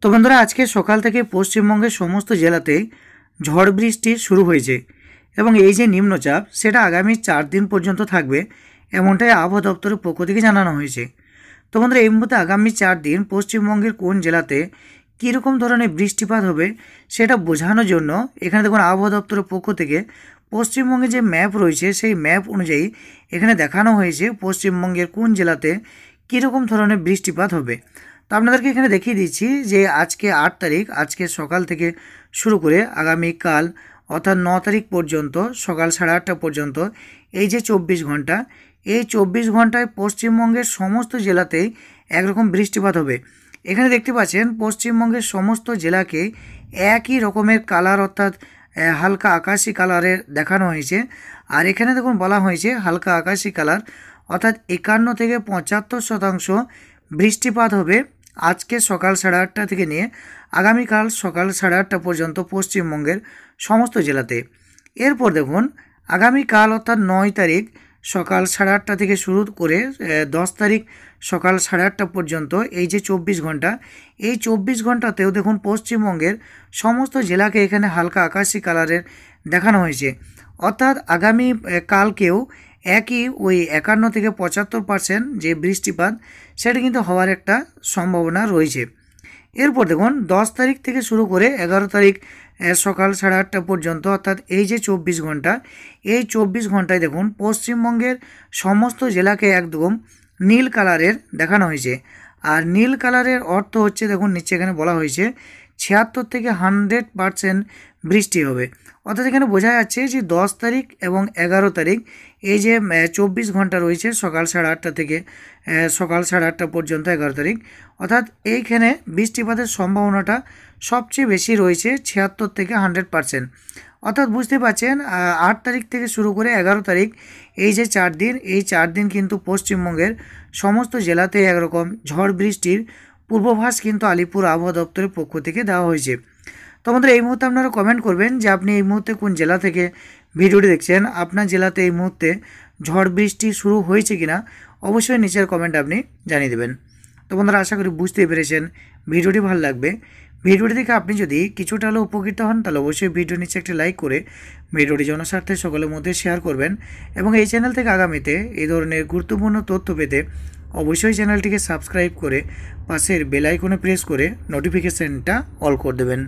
তো বন্ধুরা, আজকে সকাল থেকে পশ্চিমবঙ্গের সমস্ত জেলাতেই ঝড় বৃষ্টি শুরু হয়েছে এবং এই যে নিম্নচাপ সেটা আগামী 4 দিন পর্যন্ত থাকবে এমনটাই আবহাওয়া দপ্তরের পক্ষ থেকে জানানো হয়েছে। তো বন্ধুরা, এই মুহূর্তে আগামী 4 দিন পশ্চিমবঙ্গের কোন জেলাতে কীরকম ধরনের বৃষ্টিপাত হবে সেটা বোঝানোর জন্য এখানে দেখুন আবহাওয়া দপ্তরের পক্ষ থেকে পশ্চিমবঙ্গে যে ম্যাপ রয়েছে সেই ম্যাপ অনুযায়ী এখানে দেখানো হয়েছে পশ্চিমবঙ্গের কোন জেলাতে কীরকম ধরনের বৃষ্টিপাত হবে। তো আপনাদেরকে এখানে দেখিয়ে দিচ্ছি যে আজকে 8 তারিখ, আজকে সকাল থেকে শুরু করে আগামীকাল অর্থাৎ 9 তারিখ পর্যন্ত সকাল 8:30 পর্যন্ত এই যে 24 ঘন্টা, এই 24 ঘন্টায় পশ্চিমবঙ্গের সমস্ত জেলাতেই একরকম বৃষ্টিপাত হবে। এখানে দেখতে পাচ্ছেন পশ্চিমবঙ্গের সমস্ত জেলাকে একই রকমের কালার অর্থাৎ হালকা আকাশি কালারের দেখানো হয়েছে। আর এখানে দেখুন বলা হয়েছে হালকা আকাশি কালার অর্থাৎ 51 থেকে 75% বৃষ্টিপাত হবে আজকে সকাল 8:30 থেকে নিয়ে আগামীকাল সকাল 8:30 পর্যন্ত পশ্চিমবঙ্গের সমস্ত জেলাতে। এরপর দেখুন আগামীকাল অর্থাৎ 9 তারিখ সকাল 8:30 থেকে শুরু করে 10 তারিখ সকাল 8:30 পর্যন্ত এই যে 24 ঘন্টা, এই 24 ঘন্টাতেও দেখুন পশ্চিমবঙ্গের সমস্ত জেলাকে এখানে হালকা আকাশি কালারের দেখানো হয়েছে। অর্থাৎ আগামী কালকেও একই ওই 51 থেকে 75% যে বৃষ্টিপাত সেটা কিন্তু হওয়ার একটা সম্ভাবনা রয়েছে। এরপর দেখুন 10 তারিখ থেকে শুরু করে 11 তারিখ সকাল 8:30 পর্যন্ত অর্থাৎ এই যে 24 ঘন্টা, এই 24 ঘন্টায় দেখুন পশ্চিমবঙ্গের সমস্ত জেলাকে একদম নীল কালারের দেখানো হয়েছে। আর নীল কালারের অর্থ হচ্ছে দেখুন নিচে এখানে বলা হয়েছে 76 থেকে 100% বৃষ্টি হবে। অর্থাৎ এখানে বোঝা যাচ্ছে যে 10 তারিখ এবং 11 তারিখ এই যে 24 ঘন্টা রয়েছে সকাল 8:30 থেকে সকাল 8:30 পর্যন্ত 11 তারিখ, অর্থাৎ এইখানে বৃষ্টিপাতের সম্ভাবনাটা সবচেয়ে বেশি রয়েছে 76 থেকে 100%। অর্থাৎ বুঝতে পারছেন 8 তারিখ থেকে শুরু করে 11 তারিখ এই যে 4 দিন, এই 4 দিন কিন্তু পশ্চিমবঙ্গের সমস্ত জেলাতে একরকম ঝড় বৃষ্টির পূর্বাভাস কিন্তু আলিপুর আবহাওয়া দপ্তরের পক্ষ থেকে দেওয়া হয়েছে। তো আমাদের এই মুহূর্তে আপনারা কমেন্ট করবেন যে আপনি এই মুহূর্তে কোন জেলা থেকে ভিডিওটি দেখছেন, আপনার জেলাতে এই মুহূর্তে ঝড় বৃষ্টি শুরু হয়েছে কিনা অবশ্যই নিচের কমেন্ট আপনি জানিয়ে দেবেন। তো বন্ধুরা, আশা করি বুঝতে পেরেছেন, ভিডিওটি ভালো লাগবে। ভিডিওটি দেখে আপনি যদি কিছুটা হলেও উপকৃত হন তাহলে অবশ্যই ভিডিও নিচে একটি লাইক করে ভিডিওটি জনস্বার্থে সকলের মধ্যে শেয়ার করবেন এবং এই চ্যানেল থেকে আগামীতে এই ধরনের গুরুত্বপূর্ণ তথ্য পেতে অবশ্যই চ্যানেলটিকে সাবস্ক্রাইব করে পাশের বেল আইকনে প্রেস করে নোটিফিকেশানটা অল করে দেবেন।